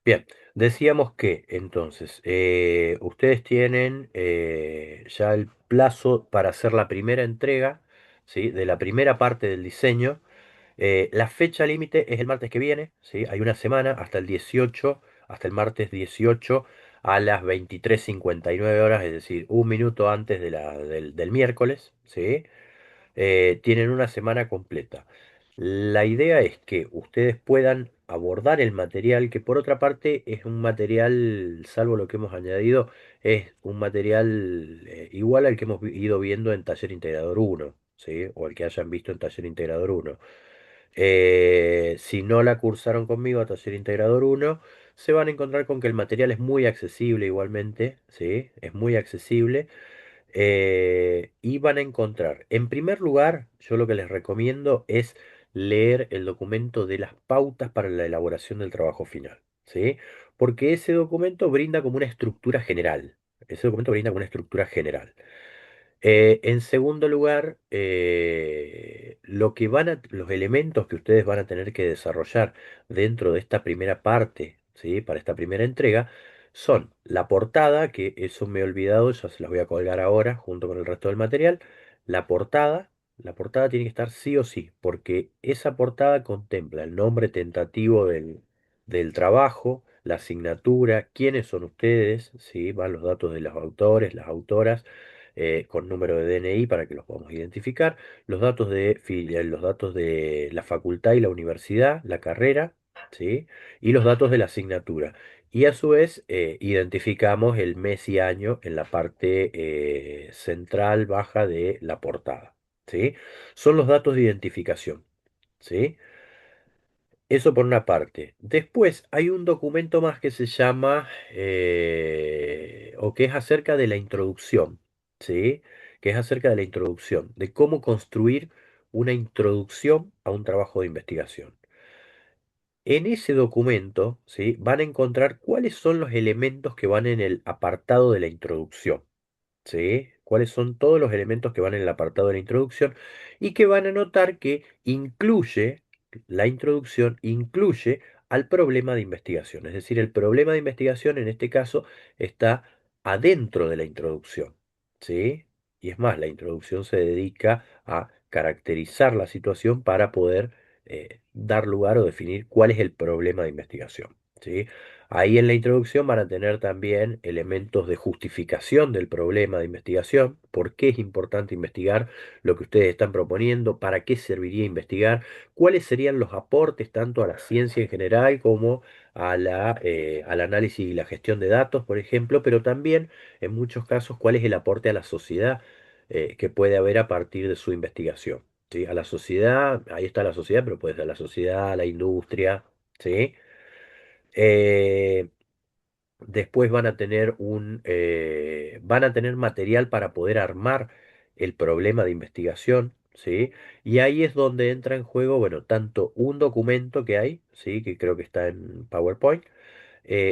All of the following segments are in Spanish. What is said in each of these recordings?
Bien, decíamos que entonces ustedes tienen ya el plazo para hacer la primera entrega, ¿sí? De la primera parte del diseño. La fecha límite es el martes que viene, ¿sí? Hay una semana hasta el 18, hasta el martes 18 a las 23:59 horas, es decir, un minuto antes del miércoles, ¿sí? Tienen una semana completa. La idea es que ustedes puedan abordar el material, que por otra parte es un material, salvo lo que hemos añadido, es un material igual al que hemos ido viendo en Taller Integrador 1, ¿sí? O el que hayan visto en Taller Integrador 1. Si no la cursaron conmigo a Taller Integrador 1, se van a encontrar con que el material es muy accesible igualmente, ¿sí? Es muy accesible. Y van a encontrar, en primer lugar, yo lo que les recomiendo es leer el documento de las pautas para la elaboración del trabajo final, ¿sí? Porque ese documento brinda como una estructura general. Ese documento brinda como una estructura general. En segundo lugar, los elementos que ustedes van a tener que desarrollar dentro de esta primera parte, ¿sí? Para esta primera entrega, son la portada, que eso me he olvidado, ya se las voy a colgar ahora junto con el resto del material. La portada, la portada tiene que estar sí o sí, porque esa portada contempla el nombre tentativo del trabajo, la asignatura, quiénes son ustedes, ¿sí? Van los datos de los autores, las autoras con número de DNI para que los podamos identificar, los datos de la facultad y la universidad, la carrera, ¿sí? Y los datos de la asignatura. Y a su vez identificamos el mes y año en la parte central baja de la portada, ¿sí? Son los datos de identificación, ¿sí? Eso por una parte. Después hay un documento más que se llama, o que es acerca de la introducción, ¿sí? Que es acerca de la introducción, de cómo construir una introducción a un trabajo de investigación. En ese documento, ¿sí? Van a encontrar cuáles son los elementos que van en el apartado de la introducción. ¿Sí? ¿Cuáles son todos los elementos que van en el apartado de la introducción? Y que van a notar que la introducción incluye al problema de investigación. Es decir, el problema de investigación en este caso está adentro de la introducción. ¿Sí? Y es más, la introducción se dedica a caracterizar la situación para poder dar lugar o definir cuál es el problema de investigación. ¿Sí? Ahí en la introducción van a tener también elementos de justificación del problema de investigación, por qué es importante investigar lo que ustedes están proponiendo, para qué serviría investigar, cuáles serían los aportes tanto a la ciencia en general como al análisis y la gestión de datos, por ejemplo, pero también en muchos casos cuál es el aporte a la sociedad que puede haber a partir de su investigación. ¿Sí? A la sociedad, ahí está la sociedad, pero puede ser la sociedad, la industria, ¿sí? Eh, Después van a tener material para poder armar el problema de investigación, ¿sí? Y ahí es donde entra en juego, bueno, tanto un documento que hay, ¿sí? Que creo que está en PowerPoint,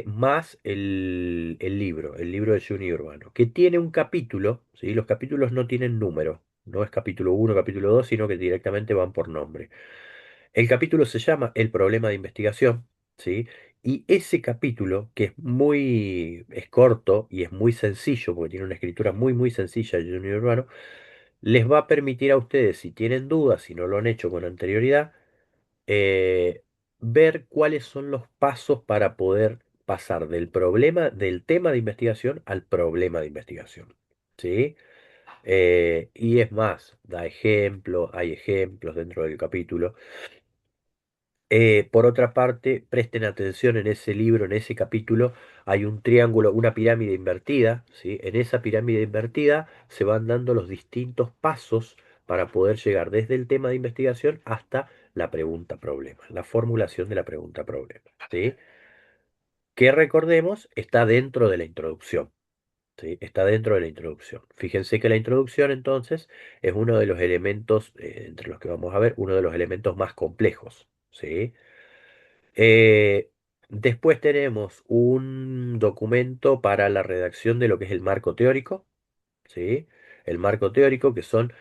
más el libro de Juni Urbano, que tiene un capítulo, ¿sí? Los capítulos no tienen número, no es capítulo uno capítulo 2 sino que directamente van por nombre. El capítulo se llama El problema de investigación, ¿sí? Y ese capítulo, que es corto y es muy sencillo, porque tiene una escritura muy, muy sencilla de Junior Urbano, les va a permitir a ustedes, si tienen dudas, si no lo han hecho con anterioridad, eh, ver cuáles son los pasos para poder pasar del tema de investigación al problema de investigación, ¿sí? Y es más, hay ejemplos dentro del capítulo. Por otra parte, presten atención en ese libro, en ese capítulo, hay un triángulo, una pirámide invertida, ¿sí? En esa pirámide invertida se van dando los distintos pasos para poder llegar desde el tema de investigación hasta la pregunta problema, la formulación de la pregunta problema, ¿sí? Que recordemos, está dentro de la introducción, ¿sí? Está dentro de la introducción. Fíjense que la introducción entonces es uno de los elementos, entre los que vamos a ver, uno de los elementos más complejos, ¿sí? Eh, Después tenemos un documento para la redacción de lo que es el marco teórico, ¿sí? El marco teórico, que son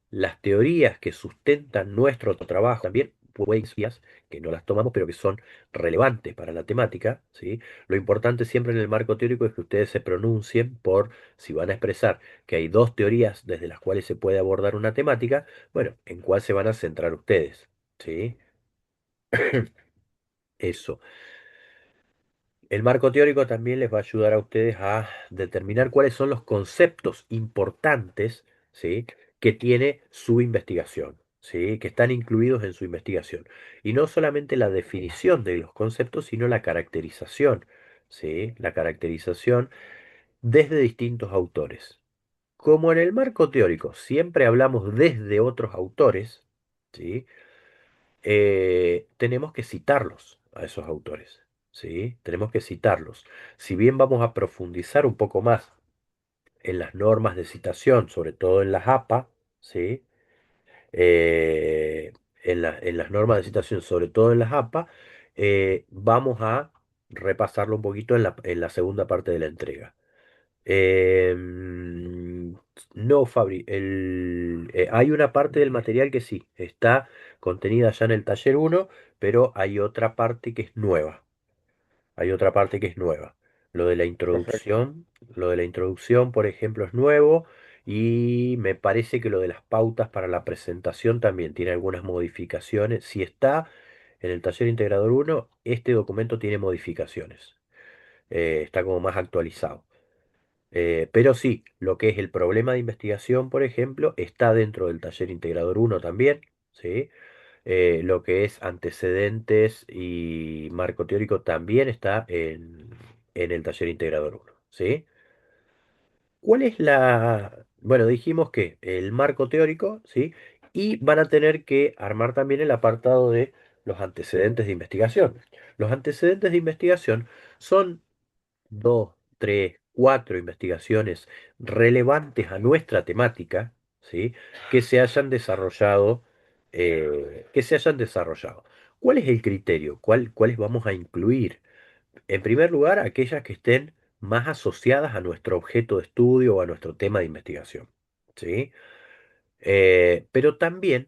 las teorías que sustentan nuestro trabajo. También pueden ser ciencias que no las tomamos, pero que son relevantes para la temática, ¿sí? Lo importante siempre en el marco teórico es que ustedes se pronuncien por si van a expresar que hay dos teorías desde las cuales se puede abordar una temática, bueno, ¿en cuál se van a centrar ustedes? ¿Sí? Eso. El marco teórico también les va a ayudar a ustedes a determinar cuáles son los conceptos importantes, ¿sí?, que tiene su investigación, ¿sí?, que están incluidos en su investigación. Y no solamente la definición de los conceptos, sino la caracterización, ¿sí? La caracterización desde distintos autores. Como en el marco teórico siempre hablamos desde otros autores, ¿sí?, tenemos que citarlos a esos autores, ¿sí? Tenemos que citarlos. Si bien vamos a profundizar un poco más en las normas de citación, sobre todo en las APA, ¿sí? Eh, en las normas de citación, sobre todo en las APA, vamos a repasarlo un poquito en la segunda parte de la entrega. No, Fabri, hay una parte del material que sí, está contenida ya en el taller uno, pero hay otra parte que es nueva. Hay otra parte que es nueva. Lo de la Perfecto. introducción, lo de la introducción, por ejemplo, es nuevo y me parece que lo de las pautas para la presentación también tiene algunas modificaciones. Si está en el taller integrador uno, este documento tiene modificaciones. Está como más actualizado. Pero sí, lo que es el problema de investigación, por ejemplo, está dentro del taller integrador uno también, ¿sí? Lo que es antecedentes y marco teórico también está en el taller integrador uno, ¿sí? ¿Cuál es la...? Bueno, dijimos que el marco teórico, ¿sí? Y van a tener que armar también el apartado de los antecedentes de investigación. Los antecedentes de investigación son dos, tres, cuatro investigaciones relevantes a nuestra temática, ¿sí?, que se hayan desarrollado, que se hayan desarrollado. ¿Cuál es el criterio? ¿Cuáles vamos a incluir? En primer lugar, aquellas que estén más asociadas a nuestro objeto de estudio o a nuestro tema de investigación, ¿sí? Pero también,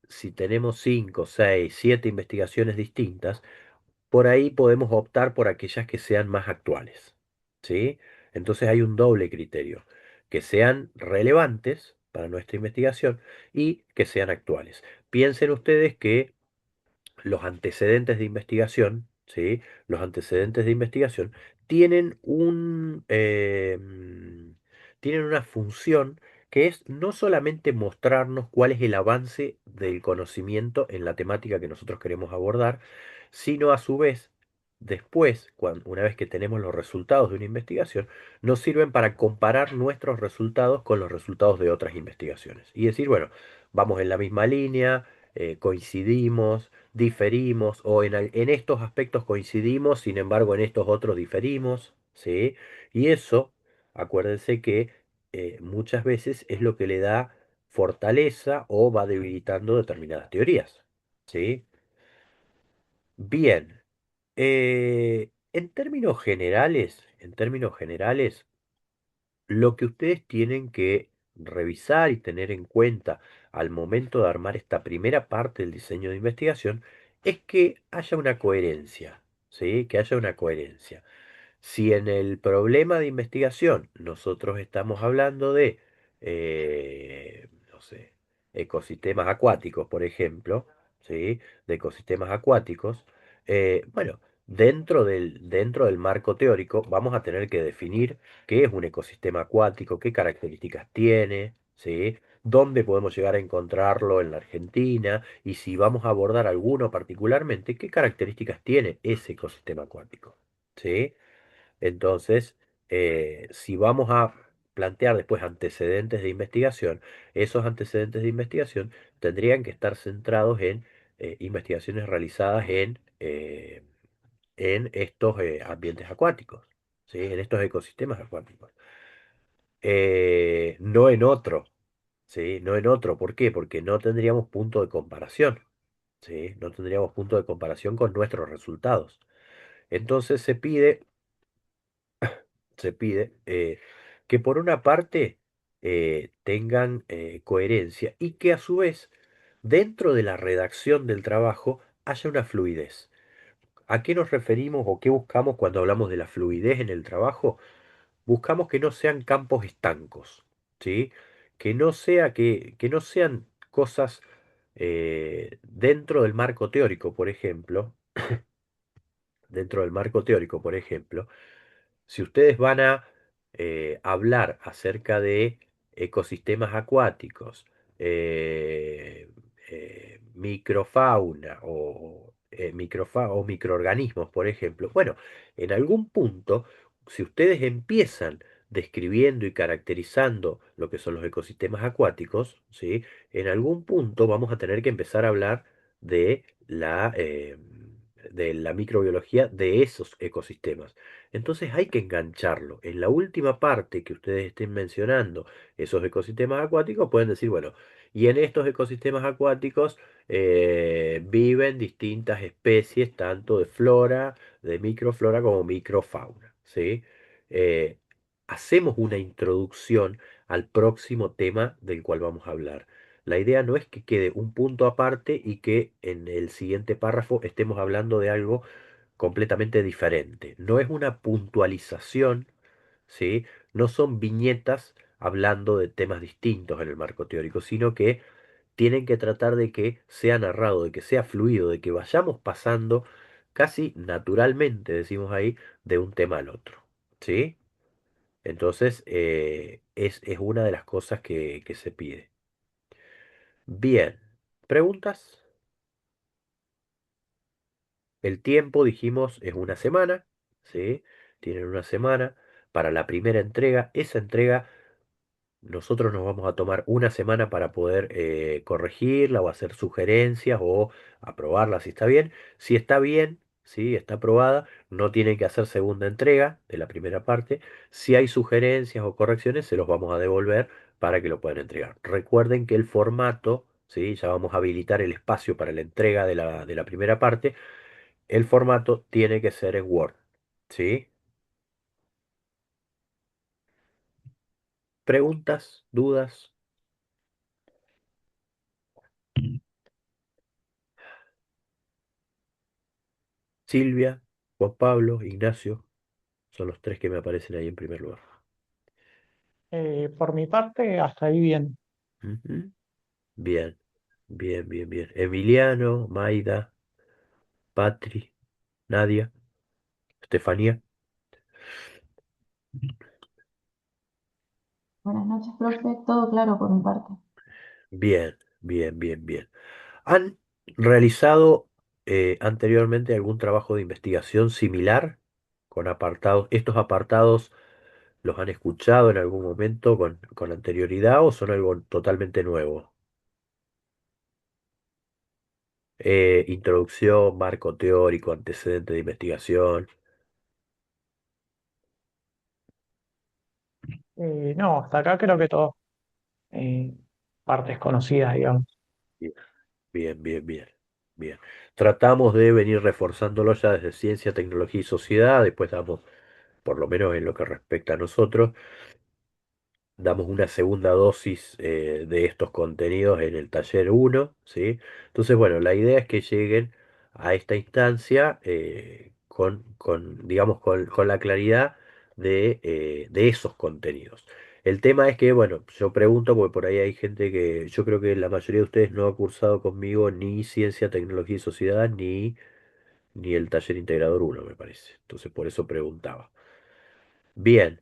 si tenemos cinco, seis, siete investigaciones distintas, por ahí podemos optar por aquellas que sean más actuales, ¿sí? Entonces hay un doble criterio, que sean relevantes para nuestra investigación y que sean actuales. Piensen ustedes que los antecedentes de investigación, ¿sí? Los antecedentes de investigación tienen tienen una función que es no solamente mostrarnos cuál es el avance del conocimiento en la temática que nosotros queremos abordar, sino a su vez, después, una vez que tenemos los resultados de una investigación, nos sirven para comparar nuestros resultados con los resultados de otras investigaciones. Y decir, bueno, vamos en la misma línea, coincidimos, diferimos, o en estos aspectos coincidimos, sin embargo en estos otros diferimos, ¿sí? Y eso, acuérdense que muchas veces es lo que le da fortaleza o va debilitando determinadas teorías, ¿sí? Bien, en términos generales, lo que ustedes tienen que revisar y tener en cuenta al momento de armar esta primera parte del diseño de investigación es que haya una coherencia, ¿sí? Que haya una coherencia. Si en el problema de investigación nosotros estamos hablando de, no sé, ecosistemas acuáticos, por ejemplo, ¿sí? De ecosistemas acuáticos, bueno, dentro del marco teórico vamos a tener que definir qué es un ecosistema acuático, qué características tiene, ¿sí? Dónde podemos llegar a encontrarlo en la Argentina y si vamos a abordar alguno particularmente, qué características tiene ese ecosistema acuático, ¿sí? Entonces, si vamos a plantear después antecedentes de investigación, esos antecedentes de investigación tendrían que estar centrados en investigaciones realizadas en estos ambientes acuáticos, ¿sí? En estos ecosistemas acuáticos. No en otro, ¿sí? No en otro. ¿Por qué? Porque no tendríamos punto de comparación, ¿sí? No tendríamos punto de comparación con nuestros resultados. Entonces se pide que por una parte tengan coherencia y que a su vez dentro de la redacción del trabajo haya una fluidez. ¿A qué nos referimos o qué buscamos cuando hablamos de la fluidez en el trabajo? Buscamos que no sean campos estancos, ¿sí? Que no sean cosas dentro del marco teórico, por ejemplo, dentro del marco teórico, por ejemplo, si ustedes van a hablar acerca de ecosistemas acuáticos, eh, microfauna o microorganismos, por ejemplo, bueno, en algún punto, si ustedes empiezan describiendo y caracterizando lo que son los ecosistemas acuáticos, ¿sí? En algún punto vamos a tener que empezar a hablar de de la microbiología de esos ecosistemas. Entonces hay que engancharlo. En la última parte que ustedes estén mencionando esos ecosistemas acuáticos, pueden decir, bueno, y en estos ecosistemas acuáticos viven distintas especies, tanto de flora, de microflora como microfauna, ¿sí? Eh, hacemos una introducción al próximo tema del cual vamos a hablar. La idea no es que quede un punto aparte y que en el siguiente párrafo estemos hablando de algo completamente diferente. No es una puntualización, ¿sí? No son viñetas hablando de temas distintos en el marco teórico, sino que tienen que tratar de que sea narrado, de que sea fluido, de que vayamos pasando casi naturalmente, decimos ahí, de un tema al otro, ¿sí? Entonces, es una de las cosas que se pide. Bien, ¿preguntas? El tiempo, dijimos, es una semana, ¿sí? Tienen una semana para la primera entrega. Esa entrega nosotros nos vamos a tomar una semana para poder corregirla o hacer sugerencias o aprobarla si está bien. Si está bien, si está aprobada, no tienen que hacer segunda entrega de la primera parte. Si hay sugerencias o correcciones, se los vamos a devolver para que lo puedan entregar. Recuerden que el formato, ¿sí? Ya vamos a habilitar el espacio para la entrega de la primera parte. El formato tiene que ser en Word, ¿sí? ¿Preguntas? ¿Dudas? Silvia, Juan Pablo, Ignacio, son los tres que me aparecen ahí en primer lugar. Por mi parte, hasta ahí bien. Ujú. Bien, bien. Emiliano, Maida, Patri, Nadia, Estefanía. Buenas noches, profe. Todo claro por mi parte. Bien. ¿Han realizado anteriormente algún trabajo de investigación similar con apartados? ¿Estos apartados los han escuchado en algún momento con anterioridad o son algo totalmente nuevo? Introducción, marco teórico, antecedente de investigación. No, hasta acá creo que todo. eh, Partes conocidas, digamos. Bien, bien. Bien. Tratamos de venir reforzándolo ya desde ciencia, tecnología y sociedad. Después damos, por lo menos en lo que respecta a nosotros, damos una segunda dosis de estos contenidos en el taller uno, ¿sí? Entonces, bueno, la idea es que lleguen a esta instancia digamos, con la claridad de esos contenidos. El tema es que, bueno, yo pregunto, porque por ahí hay gente que, yo creo que la mayoría de ustedes no ha cursado conmigo ni ciencia, tecnología y sociedad, ni el taller integrador uno, me parece. Entonces, por eso preguntaba. Bien.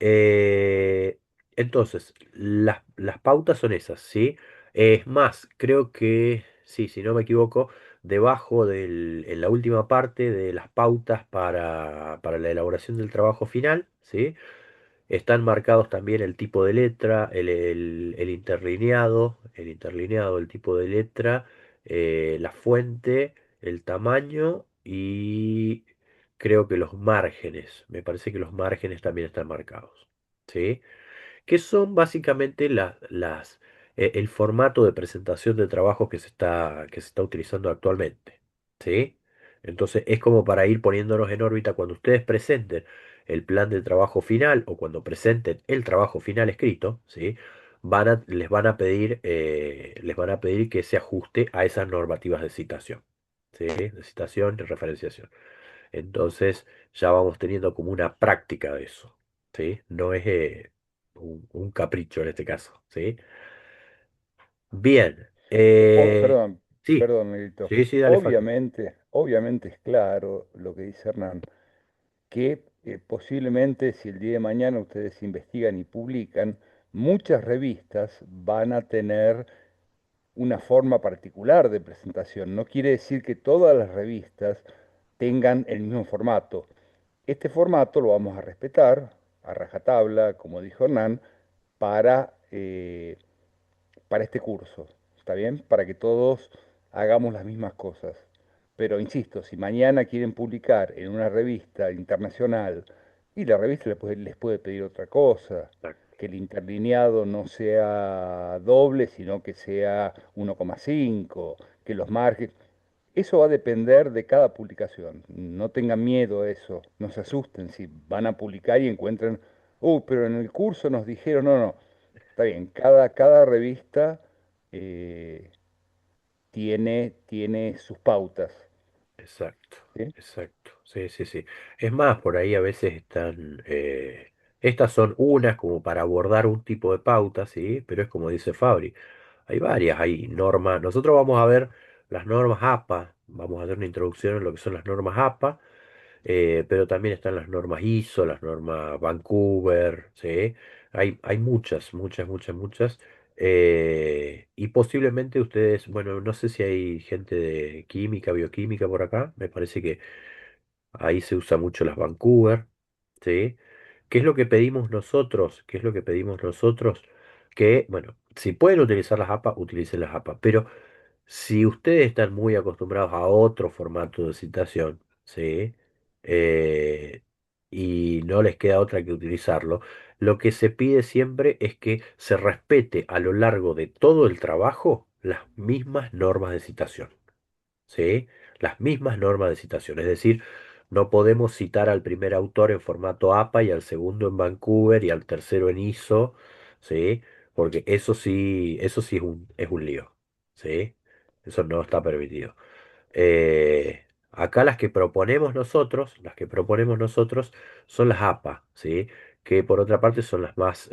Eh, entonces, las pautas son esas, ¿sí? Es más, creo que, sí, si no me equivoco, en la última parte de las pautas para la elaboración del trabajo final, ¿sí? Están marcados también el tipo de letra, el interlineado, el tipo de letra, la fuente, el tamaño y creo que los márgenes. Me parece que los márgenes también están marcados. ¿Sí? Que son básicamente el formato de presentación de trabajo que se está utilizando actualmente. ¿Sí? Entonces es como para ir poniéndonos en órbita cuando ustedes presenten el plan de trabajo final o cuando presenten el trabajo final escrito, ¿sí? les van a pedir que se ajuste a esas normativas de citación, ¿sí? De citación y referenciación. Entonces ya vamos teniendo como una práctica de eso, ¿sí? No es un capricho en este caso, ¿sí? Bien, Perdón, sí, perdón, Negrito. sí, sí, dale, Facu. Obviamente es claro lo que dice Hernán, que posiblemente si el día de mañana ustedes investigan y publican, muchas revistas van a tener una forma particular de presentación. No quiere decir que todas las revistas tengan el mismo formato. Este formato lo vamos a respetar a rajatabla, como dijo Hernán, para, para este curso. ¿Está bien? Para que todos hagamos las mismas cosas. Pero insisto, si mañana quieren publicar en una revista internacional y la revista les puede pedir otra cosa, Exacto, que el interlineado no sea doble, sino que sea 1,5, que los márgenes... Eso va a depender de cada publicación. No tengan miedo a eso, no se asusten si van a publicar y encuentran, pero en el curso nos dijeron, no, no, está bien, cada revista eh, tiene sus pautas, exacto, ¿sí? exacto. Sí, sí, sí. Es más, por ahí a veces están, estas son unas como para abordar un tipo de pauta, ¿sí? Pero es como dice Fabri, hay varias, hay normas. Nosotros vamos a ver las normas APA, vamos a hacer una introducción en lo que son las normas APA. Pero también están las normas ISO, las normas Vancouver, ¿sí? Hay muchas, muchas, muchas, muchas. Y posiblemente ustedes, bueno, no sé si hay gente de química, bioquímica por acá, me parece que ahí se usa mucho las Vancouver, ¿sí? ¿Qué es lo que pedimos nosotros? ¿Qué es lo que pedimos nosotros? Que, bueno, si pueden utilizar las APA, utilicen las APA, pero si ustedes están muy acostumbrados a otro formato de citación, ¿sí? Eh, y no les queda otra que utilizarlo, lo que se pide siempre es que se respete a lo largo de todo el trabajo las mismas normas de citación. ¿Sí? Las mismas normas de citación. Es decir, no podemos citar al primer autor en formato APA y al segundo en Vancouver y al tercero en ISO, ¿sí? Porque eso sí es un lío, ¿sí? Eso no está permitido. Acá las que proponemos nosotros son las APA, ¿sí? Que por otra parte son las más,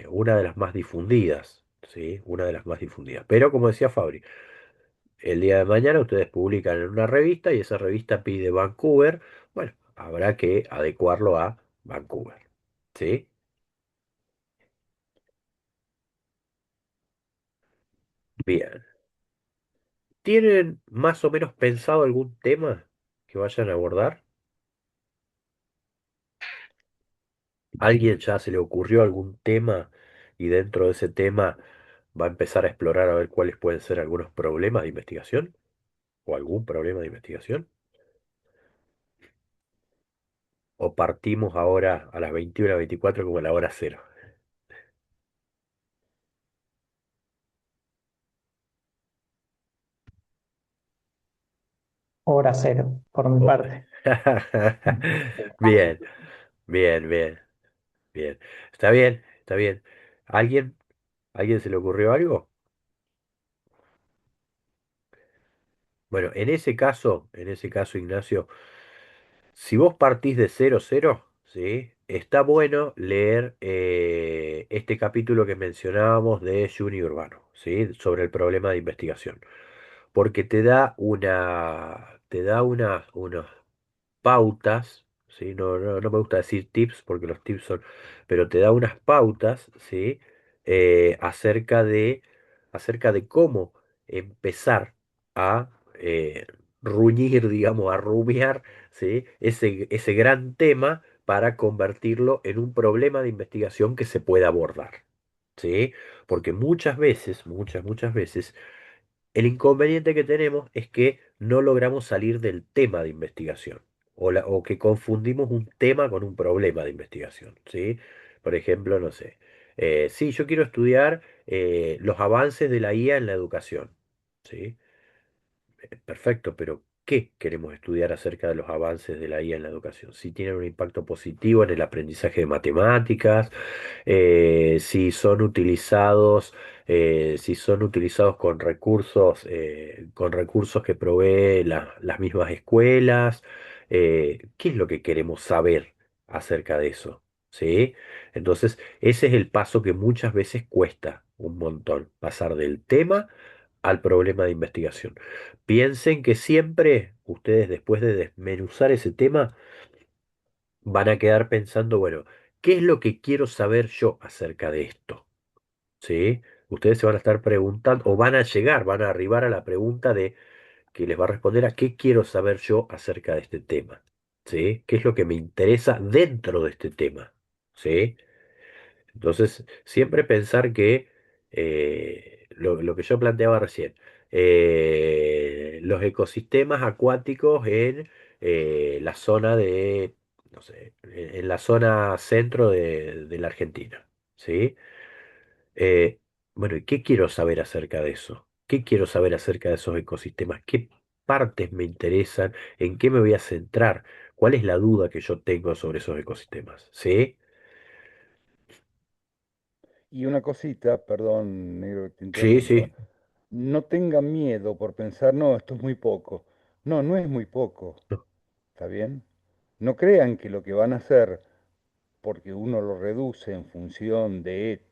una de las más difundidas, ¿sí? Una de las más difundidas. Pero como decía Fabri, el día de mañana ustedes publican en una revista y esa revista pide Vancouver. Bueno, habrá que adecuarlo a Vancouver. ¿Sí? Bien. ¿Tienen más o menos pensado algún tema que vayan a abordar? ¿Alguien ya se le ocurrió algún tema y dentro de ese tema va a empezar a explorar a ver cuáles pueden ser algunos problemas de investigación? ¿O algún problema de investigación? ¿O partimos ahora a las 21:24 como la hora cero? Hora cero, por mi Oh. parte. Bien, bien, bien, bien. Está bien, está bien. ¿Alguien? ¿Alguien se le ocurrió algo? Bueno, en ese caso, Ignacio, si vos partís de cero cero, ¿sí? Está bueno leer este capítulo que mencionábamos de Juni Urbano, ¿sí? Sobre el problema de investigación. Porque te da unas pautas, ¿sí? No me gusta decir tips porque los tips son, pero te da unas pautas, ¿sí? Acerca de cómo empezar a ruñir, digamos, a rumiar, ¿sí? Ese gran tema para convertirlo en un problema de investigación que se pueda abordar, ¿sí? Porque muchas veces, el inconveniente que tenemos es que no logramos salir del tema de investigación o que confundimos un tema con un problema de investigación, ¿sí? Por ejemplo, no sé, sí, yo quiero estudiar los avances de la IA en la educación, ¿sí? Perfecto, pero qué queremos estudiar acerca de los avances de la IA en la educación. Si tienen un impacto positivo en el aprendizaje de matemáticas, si son utilizados con recursos que provee las mismas escuelas, ¿qué es lo que queremos saber acerca de eso? ¿Sí? Entonces, ese es el paso que muchas veces cuesta un montón, pasar del tema al problema de investigación. Piensen que siempre ustedes, después de desmenuzar ese tema, van a quedar pensando, bueno, ¿qué es lo que quiero saber yo acerca de esto? ¿Sí? Ustedes se van a estar preguntando, o van a arribar a la pregunta de que les va a responder a qué quiero saber yo acerca de este tema. ¿Sí? ¿Qué es lo que me interesa dentro de este tema? ¿Sí? Entonces, siempre pensar que lo que yo planteaba recién, los ecosistemas acuáticos en la zona de, no sé, en la zona centro de la Argentina, ¿sí? Eh, bueno, ¿y qué quiero saber acerca de eso? ¿Qué quiero saber acerca de esos ecosistemas? ¿Qué partes me interesan? ¿En qué me voy a centrar? ¿Cuál es la duda que yo tengo sobre esos ecosistemas? ¿Sí? Y una cosita, perdón, negro, que te Sí, interrumpa. sí. No tengan miedo por pensar, no, esto es muy poco. No, no es muy poco, No, ¿está bien? No crean que lo que van a hacer, porque uno lo reduce en función de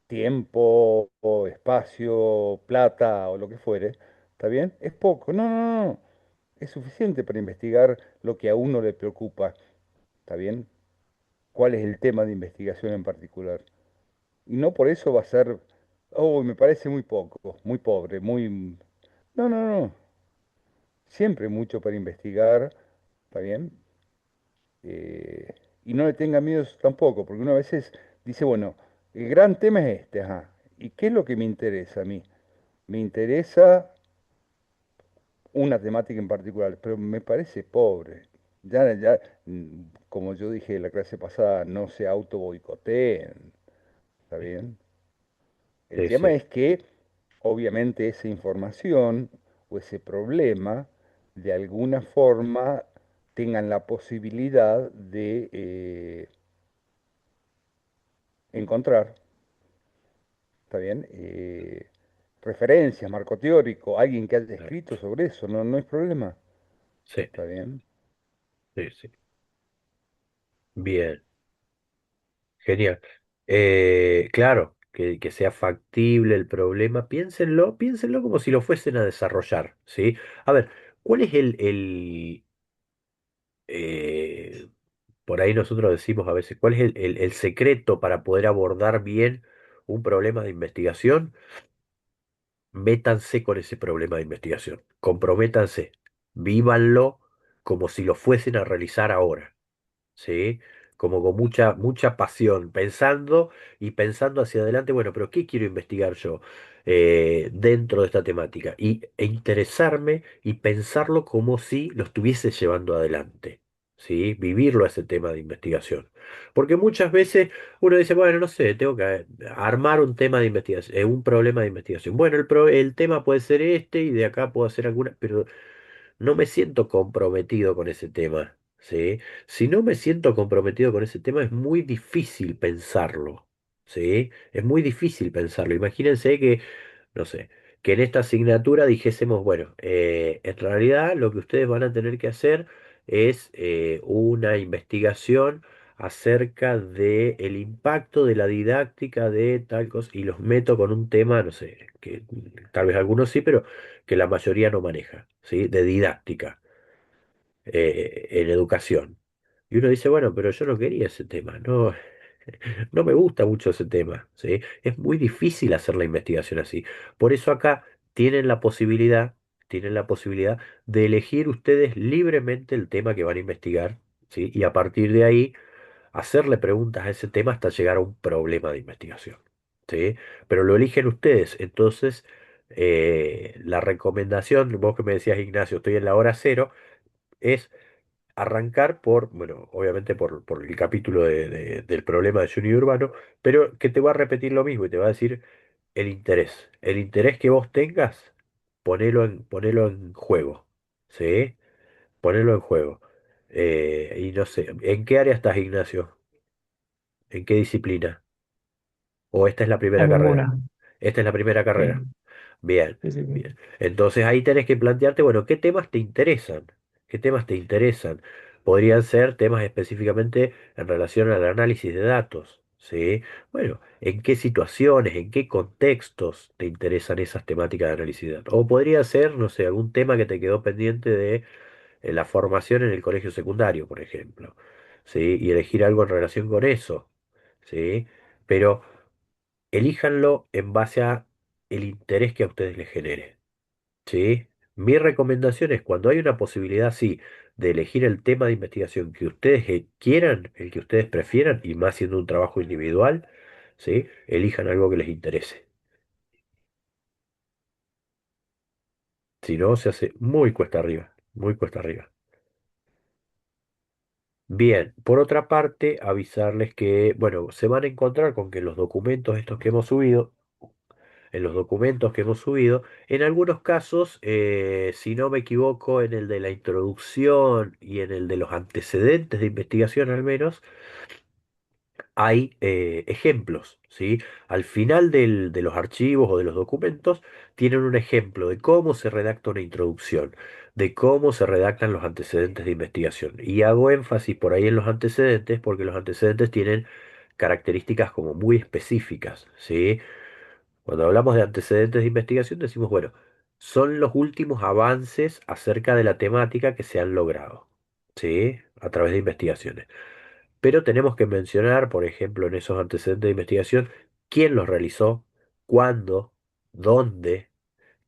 tiempo, o espacio, plata o lo que fuere, ¿está bien? Es poco. No, no, no. Es suficiente para investigar lo que a uno le preocupa, ¿está bien? ¿Cuál es el tema de investigación en particular? Y no por eso va a ser, oh, me parece muy poco, muy pobre, muy... No, no, no. Siempre mucho para investigar, ¿está bien? Eh, y no le tenga miedo tampoco, porque uno a veces dice, bueno, el gran tema es este, ajá. ¿Y qué es lo que me interesa a mí? Me interesa una temática en particular, pero me parece pobre. Como yo dije en la clase pasada, no se auto boicoteen, ¿está bien? El sí, tema sí, es que, obviamente, esa información o ese problema, de alguna forma, tengan la posibilidad de encontrar, ¿está bien? Referencias, marco teórico, alguien que haya escrito exacto. sobre eso, no, no hay problema, Sí, ¿está bien? sí, sí. Bien, genial. Claro, que sea factible el problema. Piénsenlo como si lo fuesen a desarrollar, ¿sí? A ver, ¿cuál es eh, por ahí nosotros decimos a veces, ¿cuál es el secreto para poder abordar bien un problema de investigación? Métanse con ese problema de investigación, comprométanse, vívanlo como si lo fuesen a realizar ahora. ¿Sí? Como con mucha pasión, pensando hacia adelante, bueno, pero ¿qué quiero investigar yo dentro de esta temática? E interesarme y pensarlo como si lo estuviese llevando adelante, ¿sí? Vivirlo ese tema de investigación. Porque muchas veces uno dice, bueno, no sé, tengo que armar un tema de investigación, un problema de investigación. Bueno, el tema puede ser este y de acá puedo hacer alguna, pero no me siento comprometido con ese tema, ¿sí? Si no me siento comprometido con ese tema, es muy difícil pensarlo, ¿sí? Es muy difícil pensarlo. Imagínense que, no sé, que en esta asignatura dijésemos, bueno, en realidad lo que ustedes van a tener que hacer es una investigación acerca del impacto de la didáctica de tal cosa, y los meto con un tema, no sé, que tal vez algunos sí, pero que la mayoría no maneja, ¿sí? De didáctica en educación. Y uno dice, bueno, pero yo no quería ese tema, no, no me gusta mucho ese tema, ¿sí? Es muy difícil hacer la investigación así. Por eso acá tienen la posibilidad, tienen la posibilidad de elegir ustedes libremente el tema que van a investigar, ¿sí? Y a partir de ahí hacerle preguntas a ese tema hasta llegar a un problema de investigación, ¿sí? Pero lo eligen ustedes. Entonces, la recomendación, vos que me decías, Ignacio, estoy en la hora cero, es arrancar por, bueno, obviamente por el capítulo del problema de Junior Urbano, pero que te va a repetir lo mismo y te va a decir el interés. El interés que vos tengas, ponelo en juego. ¿sí? Ponelo en juego. Y no sé, ¿en qué área estás, Ignacio? ¿En qué disciplina? ¿O esta es la primera En carrera? ninguna. Esta es la primera carrera. Sí, Bien, sí, sí, sí. bien. Entonces ahí tenés que plantearte, bueno, ¿qué temas te interesan? ¿Qué temas te interesan? Podrían ser temas específicamente en relación al análisis de datos, ¿sí? Bueno, ¿en qué situaciones, en qué contextos te interesan esas temáticas de análisis de datos? O podría ser, no sé, algún tema que te quedó pendiente de la formación en el colegio secundario, por ejemplo, ¿sí? Y elegir algo en relación con eso, ¿sí? Pero elíjanlo en base a el interés que a ustedes les genere, ¿sí? Mi recomendación es cuando hay una posibilidad, sí, de elegir el tema de investigación que ustedes quieran, el que ustedes prefieran, y más siendo un trabajo individual, ¿sí? Elijan algo que les interese. Si no, se hace muy cuesta arriba, muy cuesta arriba. Bien, por otra parte, avisarles que, bueno, se van a encontrar con que los documentos estos que hemos subido, en los documentos que hemos subido, en algunos casos, si no me equivoco, en el de la introducción y en el de los antecedentes de investigación al menos, hay ejemplos, ¿sí? Al final de los archivos o de los documentos tienen un ejemplo de cómo se redacta una introducción, de cómo se redactan los antecedentes de investigación. Y hago énfasis por ahí en los antecedentes porque los antecedentes tienen características como muy específicas, ¿sí? Cuando hablamos de antecedentes de investigación decimos, bueno, son los últimos avances acerca de la temática que se han logrado, ¿sí? A través de investigaciones. Pero tenemos que mencionar, por ejemplo, en esos antecedentes de investigación, quién los realizó, cuándo, dónde,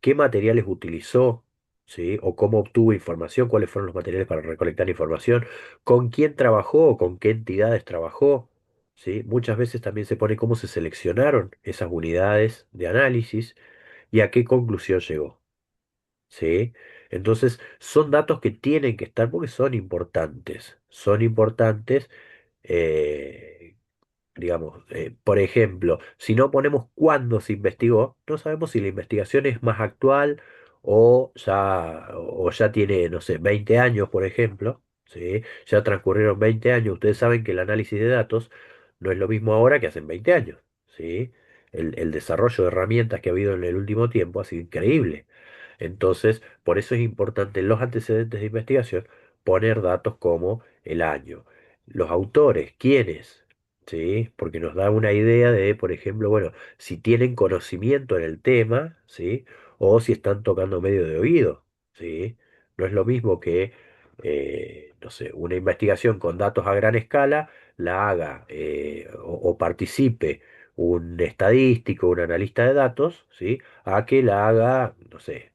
qué materiales utilizó, ¿sí? O cómo obtuvo información, cuáles fueron los materiales para recolectar información, con quién trabajó o con qué entidades trabajó, ¿sí? Muchas veces también se pone cómo se seleccionaron esas unidades de análisis y a qué conclusión llegó, ¿sí? Entonces, son datos que tienen que estar porque son importantes eh, digamos, por ejemplo, si no ponemos cuándo se investigó, no sabemos si la investigación es más actual o ya tiene, no sé, 20 años, por ejemplo, ¿sí? Ya transcurrieron 20 años. Ustedes saben que el análisis de datos no es lo mismo ahora que hace 20 años, ¿sí? El desarrollo de herramientas que ha habido en el último tiempo ha sido increíble. Entonces, por eso es importante en los antecedentes de investigación poner datos como el año, los autores, quiénes, ¿sí? Porque nos da una idea de, por ejemplo, bueno, si tienen conocimiento en el tema, ¿sí? O si están tocando medio de oído, ¿sí? No es lo mismo que, no sé, una investigación con datos a gran escala la haga o participe un estadístico, un analista de datos, ¿sí? A que la haga, no sé,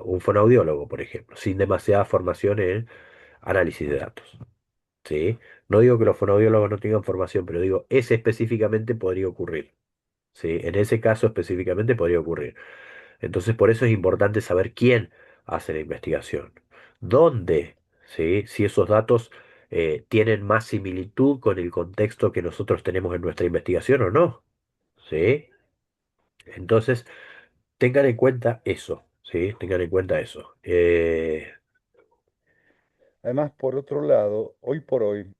un fonoaudiólogo, por ejemplo, sin demasiada formación en análisis de datos. ¿Sí? No digo que los fonoaudiólogos no tengan formación, pero digo, ese específicamente podría ocurrir. ¿Sí? En ese caso específicamente podría ocurrir. Entonces, por eso es importante saber quién hace la investigación, dónde, ¿sí? Si esos datos tienen más similitud con el contexto que nosotros tenemos en nuestra investigación o no. ¿Sí? Entonces, tengan en cuenta eso. ¿Sí? Tengan en cuenta eso. Además, por otro lado, hoy por hoy,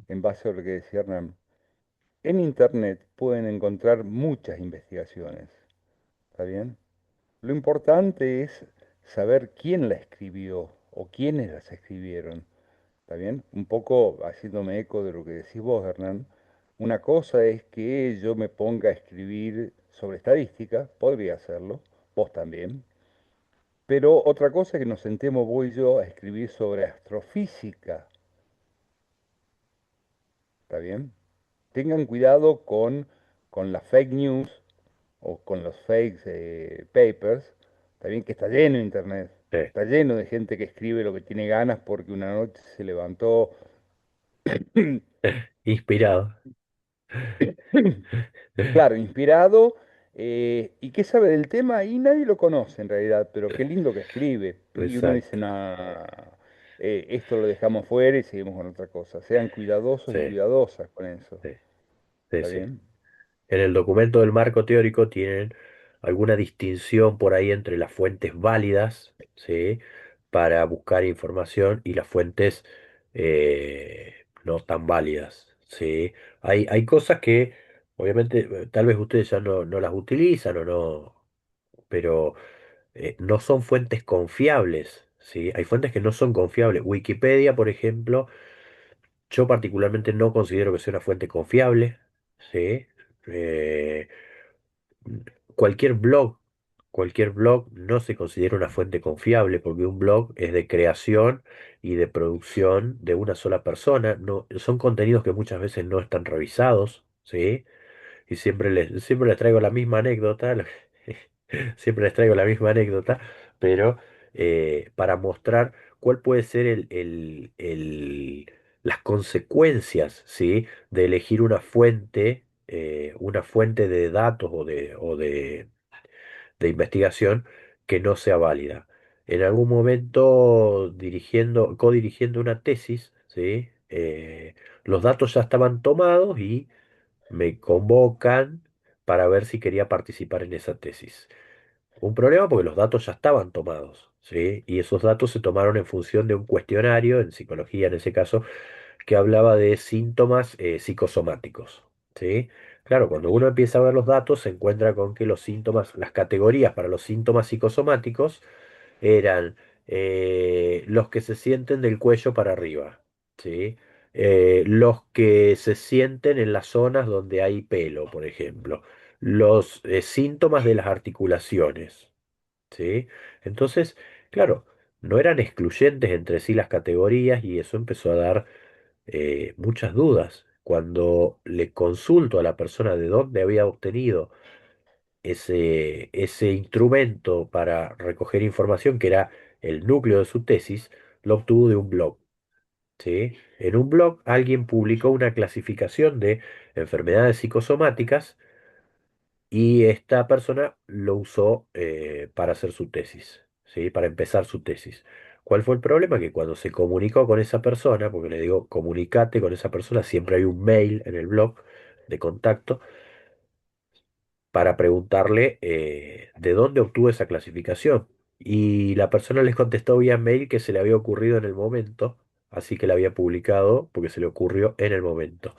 en base a lo que decía Hernán, en Internet pueden encontrar muchas investigaciones, ¿está bien? Lo importante es saber quién la escribió o quiénes las escribieron, ¿está bien? Un poco haciéndome eco de lo que decís vos, Hernán. Una cosa es que yo me ponga a escribir sobre estadística, podría hacerlo, vos también, pero otra cosa es que nos sentemos vos y yo a escribir sobre astrofísica, ¿está bien? Tengan cuidado con las fake news o con los fake papers, está bien que está lleno de internet, Eh, está lleno de gente que escribe lo que tiene ganas porque una noche se levantó, inspirado. claro, inspirado y que sabe del tema y nadie lo conoce en realidad, pero qué lindo que escribe. Y uno dice, Exacto. no, esto lo dejamos fuera y seguimos con otra cosa. Sean cuidadosos Sí, y cuidadosas con eso, sí, sí, ¿está sí. bien? En el documento del marco teórico tienen alguna distinción por ahí entre las fuentes válidas, ¿sí? para buscar información y las fuentes no tan válidas, ¿sí? Hay cosas que obviamente tal vez ustedes ya no las utilizan o no, pero no son fuentes confiables, ¿sí? Hay fuentes que no son confiables. Wikipedia, por ejemplo, yo particularmente no considero que sea una fuente confiable, ¿sí? Eh, cualquier blog, cualquier blog no se considera una fuente confiable porque un blog es de creación y de producción de una sola persona. No, son contenidos que muchas veces no están revisados, ¿sí? Y siempre les traigo la misma anécdota, siempre les traigo la misma anécdota, pero para mostrar cuál puede ser las consecuencias, ¿sí? De elegir una fuente de datos o de investigación que no sea válida. En algún momento, codirigiendo una tesis, ¿sí? Los datos ya estaban tomados y me convocan para ver si quería participar en esa tesis. Un problema porque los datos ya estaban tomados, ¿sí? Y esos datos se tomaron en función de un cuestionario, en psicología en ese caso, que hablaba de síntomas psicosomáticos, ¿sí? Claro, cuando uno empieza a ver los datos, se encuentra con que los síntomas, las categorías para los síntomas psicosomáticos eran los que se sienten del cuello para arriba, ¿sí? Los que se sienten en las zonas donde hay pelo, por ejemplo. Los síntomas de las articulaciones, ¿sí? Entonces, claro, no eran excluyentes entre sí las categorías y eso empezó a dar muchas dudas. Cuando le consulto a la persona de dónde había obtenido ese instrumento para recoger información, que era el núcleo de su tesis, lo obtuvo de un blog, ¿sí? En un blog alguien publicó una clasificación de enfermedades psicosomáticas y esta persona lo usó para hacer su tesis, ¿sí? Para empezar su tesis. ¿Cuál fue el problema? Que cuando se comunicó con esa persona, porque le digo, comunicate con esa persona, siempre hay un mail en el blog de contacto, para preguntarle de dónde obtuvo esa clasificación. Y la persona les contestó vía mail que se le había ocurrido en el momento, así que la había publicado porque se le ocurrió en el momento.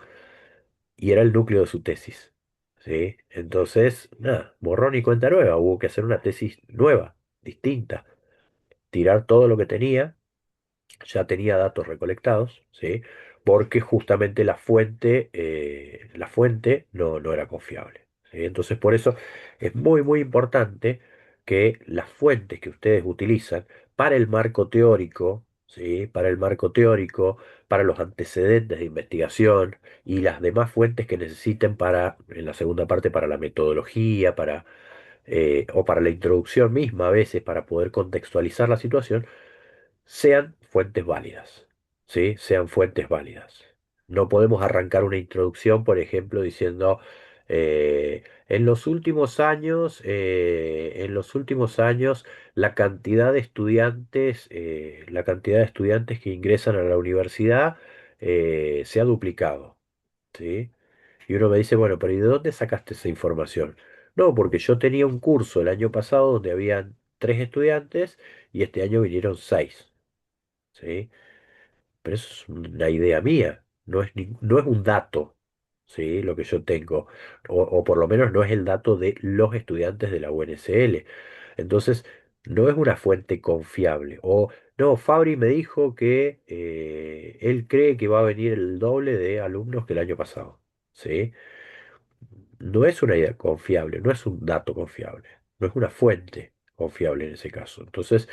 Y era el núcleo de su tesis. ¿Sí? Entonces, nada, borrón y cuenta nueva. Hubo que hacer una tesis nueva, distinta. Tirar todo lo que tenía, ya tenía datos recolectados, ¿sí? Porque justamente la fuente no era confiable, ¿sí? Entonces, por eso es muy, muy importante que las fuentes que ustedes utilizan para el marco teórico, ¿sí? Para el marco teórico, para los antecedentes de investigación y las demás fuentes que necesiten en la segunda parte, para la metodología, o para la introducción misma a veces, para poder contextualizar la situación, sean fuentes válidas, ¿sí? Sean fuentes válidas. No podemos arrancar una introducción, por ejemplo, diciendo, en los últimos años, la cantidad de estudiantes que ingresan a la universidad se ha duplicado, ¿sí? Y uno me dice, bueno, pero ¿y de dónde sacaste esa información? No, porque yo tenía un curso el año pasado donde habían 3 estudiantes y este año vinieron 6. ¿Sí? Pero eso es una idea mía, no es un dato, ¿sí? Lo que yo tengo, o por lo menos no es el dato de los estudiantes de la UNSL. Entonces, no es una fuente confiable. O, no, Fabri me dijo que él cree que va a venir el doble de alumnos que el año pasado, ¿sí? No es una idea confiable, no es un dato confiable, no es una fuente confiable en ese caso. Entonces,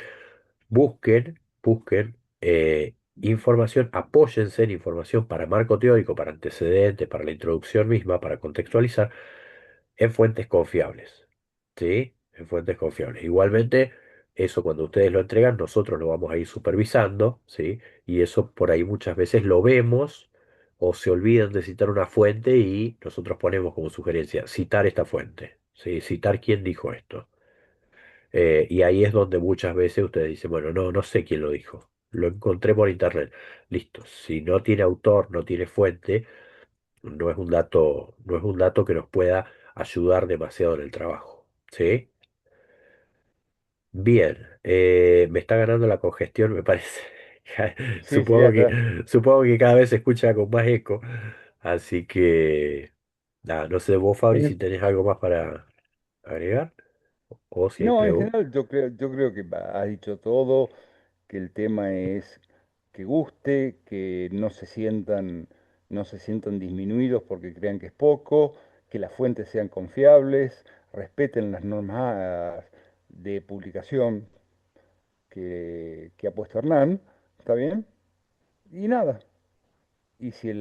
busquen información, apóyense en información para marco teórico, para antecedentes, para la introducción misma, para contextualizar, en fuentes confiables. ¿Sí? En fuentes confiables. Igualmente, eso cuando ustedes lo entregan, nosotros lo vamos a ir supervisando, ¿sí? Y eso por ahí muchas veces lo vemos o se olvidan de citar una fuente y nosotros ponemos como sugerencia citar esta fuente, ¿sí? Citar quién dijo esto. Y ahí es donde muchas veces ustedes dicen, bueno, no sé quién lo dijo. Lo encontré por internet. Listo. Si no tiene autor, no tiene fuente, no es un dato que nos pueda ayudar demasiado en el trabajo. ¿Sí? Bien, me está ganando la congestión, me parece. Sí, sí, Supongo acá. que, supongo que cada vez se escucha con más eco. Así que, nada, no sé vos, Fabri, si Bien. tenés algo más para agregar o si hay No, en preguntas. general yo creo que ha dicho todo, que el tema es que guste, que no se sientan disminuidos porque crean que es poco, que las fuentes sean confiables, respeten las normas de publicación que ha puesto Hernán, ¿está bien? Y nada, y si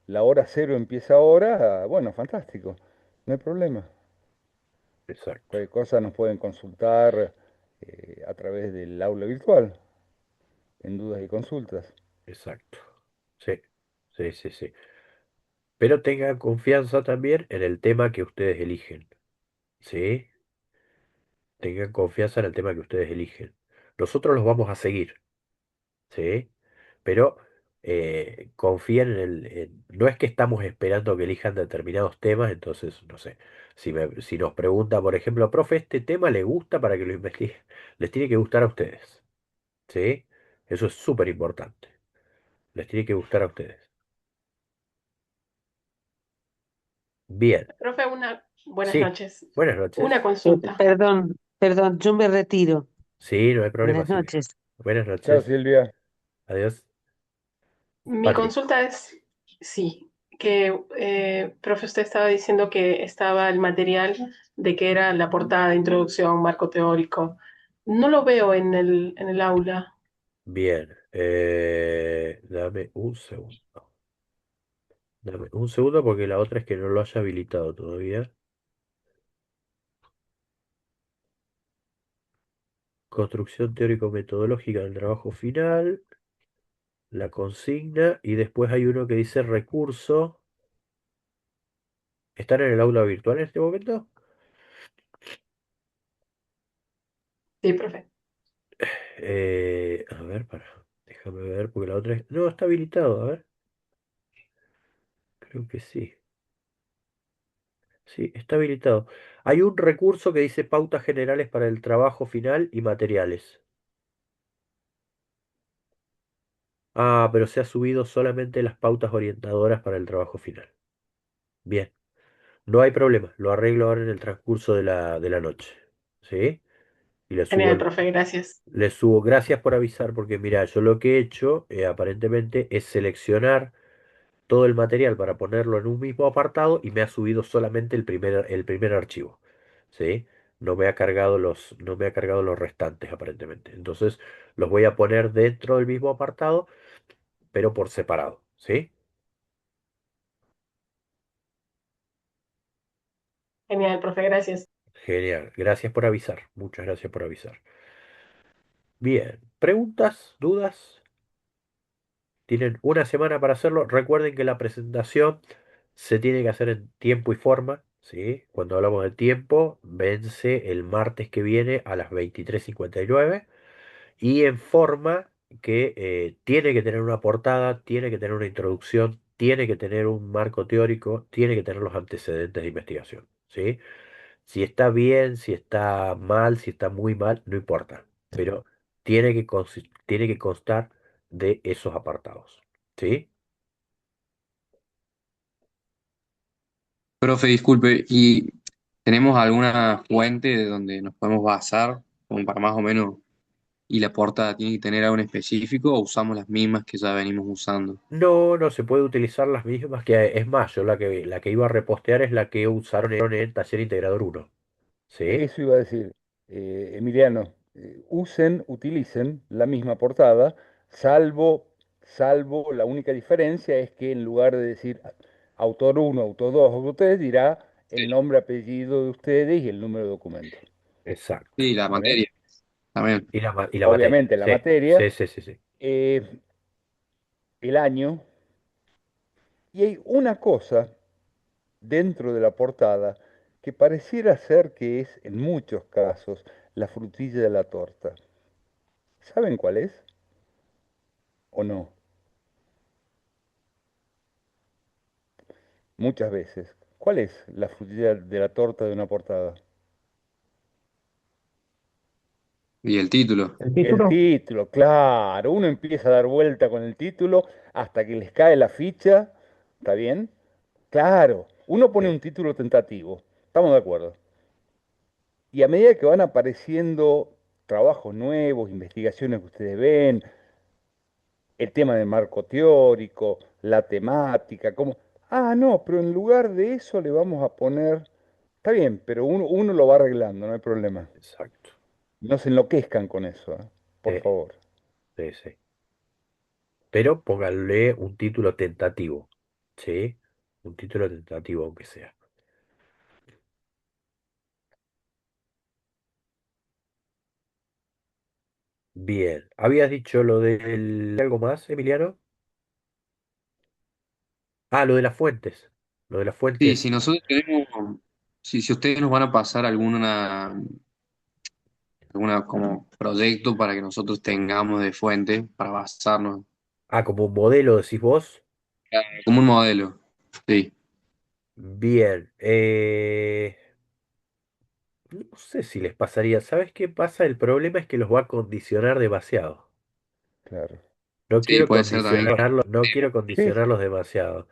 la hora cero empieza ahora, bueno, fantástico, no hay problema. Exacto, Cualquier cosa nos pueden consultar a través del aula virtual, en dudas y consultas. exacto. Sí, sí, sí, sí. Pero tengan confianza también en el tema que ustedes eligen. ¿Sí? Tengan confianza en el tema que ustedes eligen. Nosotros los vamos a seguir. ¿Sí? Pero confíen no es que estamos esperando que elijan determinados temas, entonces, no sé, si nos pregunta, por ejemplo, profe, ¿este tema le gusta para que lo investigue? Les tiene que gustar a ustedes, ¿sí? Eso es súper importante. Les tiene que gustar a ustedes. Bien, Profe, buenas sí, noches. buenas Una noches. consulta. Perdón, perdón, yo me retiro. Sí, no hay problema, Buenas Silvia. noches. Buenas Chao, noches. Silvia. Adiós. Mi Patri. consulta es, sí, que, profe, usted estaba diciendo que estaba el material de que era la portada, introducción, marco teórico. No lo veo en el aula. Bien, dame un segundo. Dame un segundo porque la otra es que no lo haya habilitado todavía. Construcción teórico-metodológica del trabajo final, la consigna y después hay uno que dice recurso. ¿Están en el aula virtual en este momento? Sí, profe. A ver, déjame ver porque la otra es... No, está habilitado, a ver. Creo que sí. Sí, está habilitado. Hay un recurso que dice pautas generales para el trabajo final y materiales. Ah, pero se ha subido solamente las pautas orientadoras para el trabajo final. Bien, no hay problema, lo arreglo ahora en el transcurso de la noche. ¿Sí? Y Genial, profe, gracias. le subo, gracias por avisar, porque mira, yo lo que he hecho aparentemente es seleccionar todo el material para ponerlo en un mismo apartado y me ha subido solamente el primer archivo. ¿Sí? No me ha cargado los restantes aparentemente. Entonces los voy a poner dentro del mismo apartado, pero por separado. ¿Sí? Genial, profe, gracias. Genial, gracias por avisar. Muchas gracias por avisar. Bien, ¿preguntas? ¿Dudas? Tienen una semana para hacerlo. Recuerden que la presentación se tiene que hacer en tiempo y forma, ¿sí? Cuando hablamos de tiempo, vence el martes que viene a las 23:59 y en forma que tiene que tener una portada, tiene que tener una introducción, tiene que tener un marco teórico, tiene que tener los antecedentes de investigación, ¿sí? Si está bien, si está mal, si está muy mal, no importa, pero tiene que constar de esos apartados, ¿sí? Profe, disculpe, ¿y tenemos alguna fuente de donde nos podemos basar como para más o menos, y la portada tiene que tener algo en específico o usamos las mismas que ya venimos usando? No, no se puede utilizar las mismas que es más, yo la que iba a repostear es la que usaron en el taller integrador uno, ¿sí? Eso iba a decir, Emiliano, utilicen la misma portada, salvo la única diferencia es que en lugar de decir autor uno, autor 2, autor 3, dirá el Sí. nombre, apellido de ustedes y el número de documento. Exacto. Sí, la ¿Está bien? materia también. Y la materia, Obviamente la sí, materia, sí, sí, sí, sí. eh, el año, y hay una cosa dentro de la portada que pareciera ser que es, en muchos casos, la frutilla de la torta. ¿Saben cuál es o no? Muchas veces. ¿Cuál es la frutilla de la torta de una portada? Y el título. El El título, título, claro, uno empieza a dar vuelta con el título hasta que les cae la ficha, ¿está bien? Claro, uno pone Sí, un título tentativo, estamos de acuerdo. Y a medida que van apareciendo trabajos nuevos, investigaciones que ustedes ven, el tema del marco teórico, la temática, como, no, pero en lugar de eso le vamos a poner, está bien, pero uno lo va arreglando, no hay problema. exacto. No se enloquezcan con eso, por Eh, favor. sí, sí. Pero pónganle un título tentativo, ¿sí? Un título tentativo, aunque sea. Bien. ¿Habías dicho lo del algo más, Emiliano? Ah, lo de las fuentes. Lo de las Sí, si fuentes. nosotros tenemos, si ustedes nos van a pasar alguna como proyecto para que nosotros tengamos de fuente para basarnos, Ah, como un modelo, decís vos. como un modelo. Sí, Bien. No sé si les pasaría. ¿Sabes qué pasa? El problema es que los va a condicionar demasiado. Claro. No sí, quiero puede ser también. condicionarlos, no quiero Sí, condicionarlos demasiado.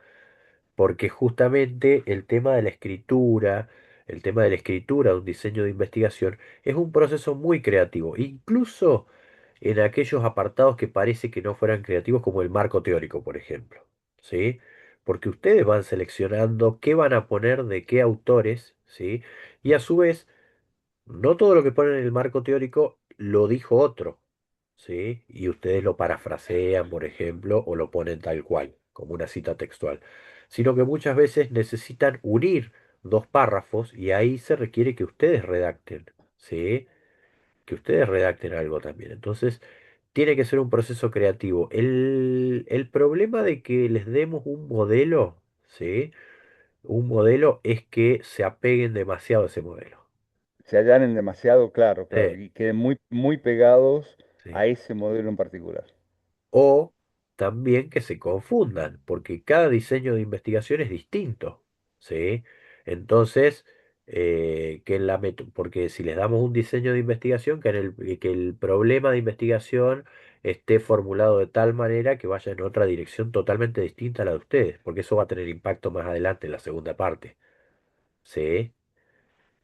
Porque justamente el tema de la escritura de un diseño de investigación es un proceso muy creativo, incluso en aquellos apartados que parece que no fueran creativos, como el marco teórico, por ejemplo, ¿sí? Porque ustedes van seleccionando qué van a poner de qué autores, ¿sí? Y a su vez no todo lo que ponen en el marco teórico lo dijo otro, ¿sí? Y ustedes lo parafrasean, por ejemplo, o lo ponen tal cual, como una cita textual, sino que muchas veces necesitan unir dos párrafos y ahí se requiere que ustedes redacten, ¿sí? Que ustedes redacten algo también. Entonces, tiene que ser un proceso creativo. El problema de que les demos un modelo, ¿sí? Un modelo es que se apeguen demasiado a ese modelo. se allanen demasiado, claro, claro, Sí, y queden muy, muy pegados sí. a ese modelo en particular. O también que se confundan, porque cada diseño de investigación es distinto, ¿sí? Entonces, porque si les damos un diseño de investigación, que el problema de investigación esté formulado de tal manera que vaya en otra dirección totalmente distinta a la de ustedes, porque eso va a tener impacto más adelante en la segunda parte, ¿sí?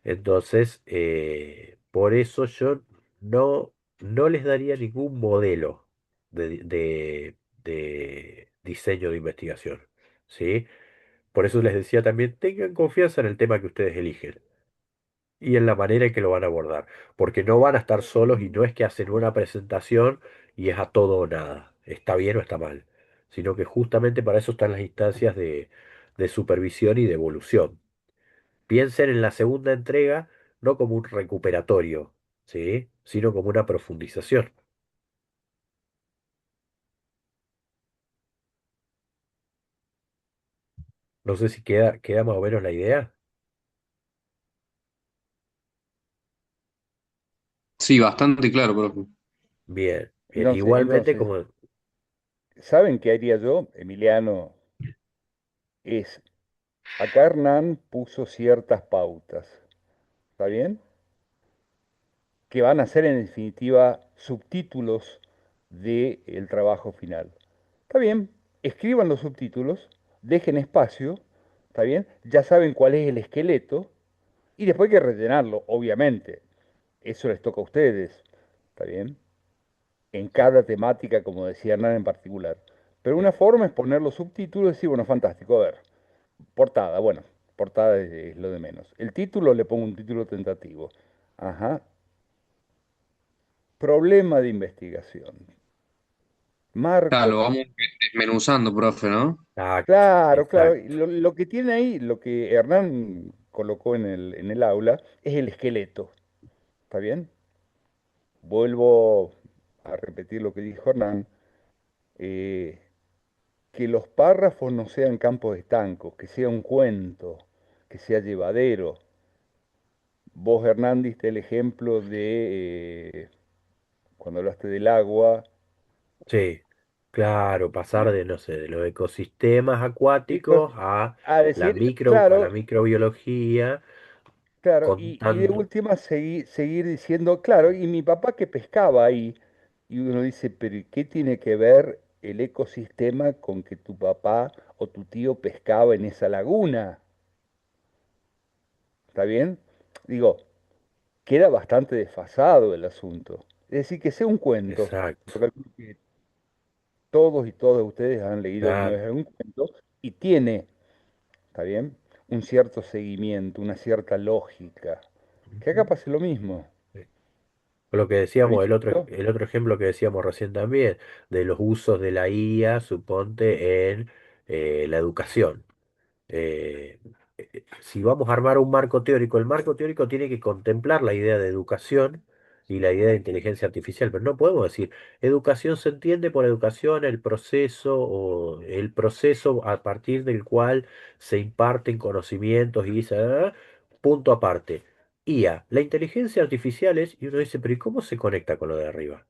Entonces, por eso yo no les daría ningún modelo de diseño de investigación, ¿sí? Por eso les decía también, tengan confianza en el tema que ustedes eligen y en la manera en que lo van a abordar, porque no van a estar solos y no es que hacen una presentación y es a todo o nada, está bien o está mal, sino que justamente para eso están las instancias de supervisión y de evolución. Piensen en la segunda entrega no como un recuperatorio, ¿sí? Sino como una profundización. No sé si queda más o menos la idea. Sí, bastante claro, profe. Bien, bien. Entonces, Igualmente entonces, como... ¿saben qué haría yo, Emiliano? Es, acá Hernán puso ciertas pautas, ¿está bien? Que van a ser en definitiva subtítulos del trabajo final. Está bien, escriban los subtítulos, dejen espacio, ¿está bien? Ya saben cuál es el esqueleto y después hay que rellenarlo, obviamente. Eso les toca a ustedes, ¿está bien? En Sí, cada temática, como decía Hernán en particular. Pero sí, una forma es poner los subtítulos y decir, bueno, fantástico, a ver, portada, bueno, portada es lo de menos. El título le pongo un título tentativo. Ajá. Problema de investigación. Claro, Marco. lo vamos desmenuzando, profe, ¿no? exacto, Claro, claro. Y exacto. lo que tiene ahí, lo que Hernán colocó en el aula, es el esqueleto. ¿Está bien? Vuelvo a repetir lo que dijo Hernán. eh, que los párrafos no sean campos estancos, que sea un cuento, que sea llevadero. Vos, Hernán, diste el ejemplo de cuando hablaste del agua. Sí, claro, pasar ¿Sí? de, no sé, de los ecosistemas Chicos, acuáticos a decir, a claro, la microbiología. Claro, y de contando. última seguir diciendo, claro, y mi papá que pescaba ahí, y uno dice, pero ¿y qué tiene que ver el ecosistema con que tu papá o tu tío pescaba en esa laguna? ¿Está bien? Digo, queda bastante desfasado el asunto. Es decir, que sea un cuento. Exacto, Yo calculo que todos y todas ustedes han leído alguna claro. vez algún cuento y tiene, ¿está bien? Un cierto seguimiento, una cierta lógica. Que acá Ujú. pase lo mismo. Sí. Lo que ¿Está bien, decíamos, chiquito? el otro ejemplo que decíamos recién también, de los usos de la IA, suponte, en la educación. eh, si vamos a armar un marco teórico, el marco teórico tiene que contemplar la idea de educación y la idea de inteligencia artificial, pero no podemos decir, educación se entiende por educación el proceso a partir del cual se imparten conocimientos y punto aparte. IA, la inteligencia artificial es, y uno dice, pero ¿y cómo se conecta con lo de arriba?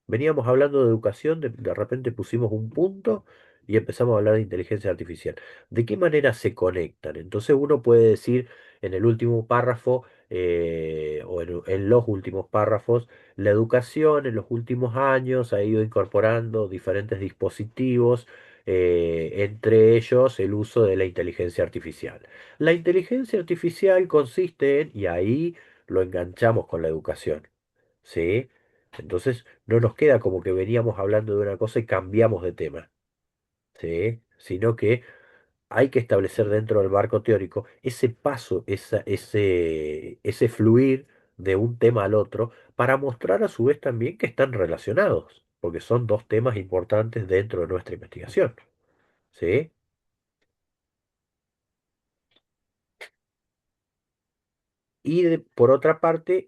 Veníamos hablando de educación, de repente pusimos un punto y empezamos a hablar de inteligencia artificial. ¿De qué manera se conectan? Entonces uno puede decir en el último párrafo o en los últimos párrafos, la educación en los últimos años ha ido incorporando diferentes dispositivos, entre ellos el uso de la inteligencia artificial. La inteligencia artificial consiste en, y ahí lo enganchamos con la educación. ¿Sí? Entonces no nos queda como que veníamos hablando de una cosa y cambiamos de tema, ¿sí? Sino que hay que establecer dentro del marco teórico ese paso, ese fluir de un tema al otro, para mostrar a su vez también que están relacionados, porque son dos temas importantes dentro de nuestra investigación, ¿sí? Y por otra parte,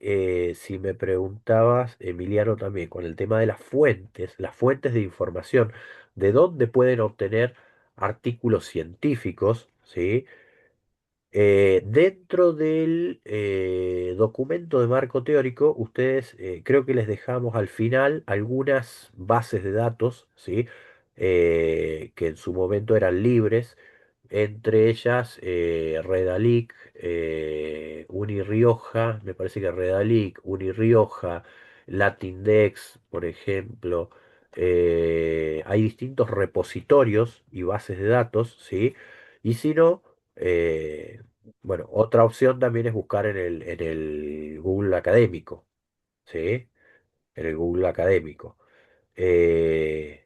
si me preguntabas, Emiliano, también con el tema de las fuentes de información, de dónde pueden obtener artículos científicos, ¿sí? Dentro del documento de marco teórico, ustedes creo que les dejamos al final algunas bases de datos, ¿sí? Que en su momento eran libres, entre ellas Redalic, UniRioja, me parece que Redalic, UniRioja, Latindex, por ejemplo. Hay distintos repositorios y bases de datos, ¿sí? Y si no, eh, bueno, otra opción también es buscar en el Google académico, ¿sí? En el Google académico. Eh,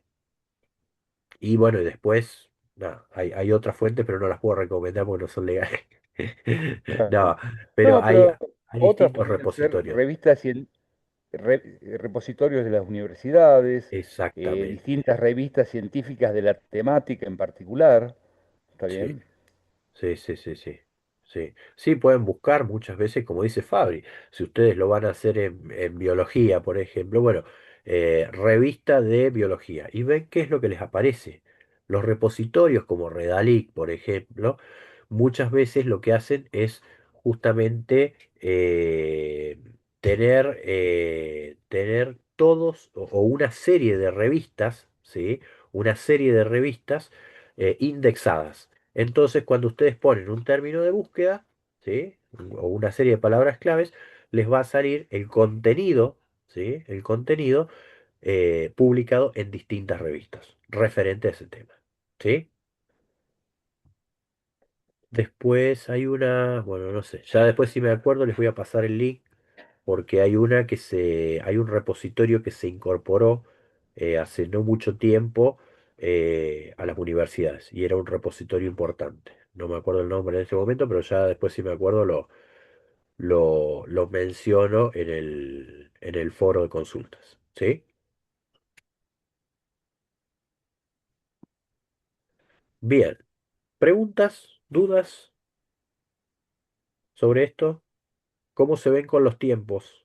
y bueno, y después, nada, hay otras fuentes, pero no las puedo recomendar porque no son legales. Claro. No, pero No, pero hay otras distintos podrían ser repositorios. repositorios de las universidades, Exactamente. distintas revistas científicas de la temática en particular. ¿Está Sí. bien? Sí, sí, sí, sí. Sí, sí, pueden buscar muchas veces, como dice Fabri, si ustedes lo van a hacer en biología, por ejemplo, bueno, revista de biología, y ven qué es lo que les aparece. Los repositorios como Redalic, por ejemplo, muchas veces lo que hacen es justamente tener todos o una serie de revistas, ¿sí? Una serie de revistas indexadas. Entonces, cuando ustedes ponen un término de búsqueda, ¿sí? O una serie de palabras claves, les va a salir el contenido, ¿sí? El contenido publicado en distintas revistas referente a ese tema, ¿sí? Después hay una, bueno, no sé, ya después si me acuerdo les voy a pasar el link porque hay un repositorio que se incorporó hace no mucho tiempo a las universidades y era un repositorio importante. No me acuerdo el nombre en este momento, pero ya después si me acuerdo lo menciono en el foro de consultas. ¿Sí? Bien. ¿Preguntas? ¿Dudas sobre esto? ¿Cómo se ven con los tiempos?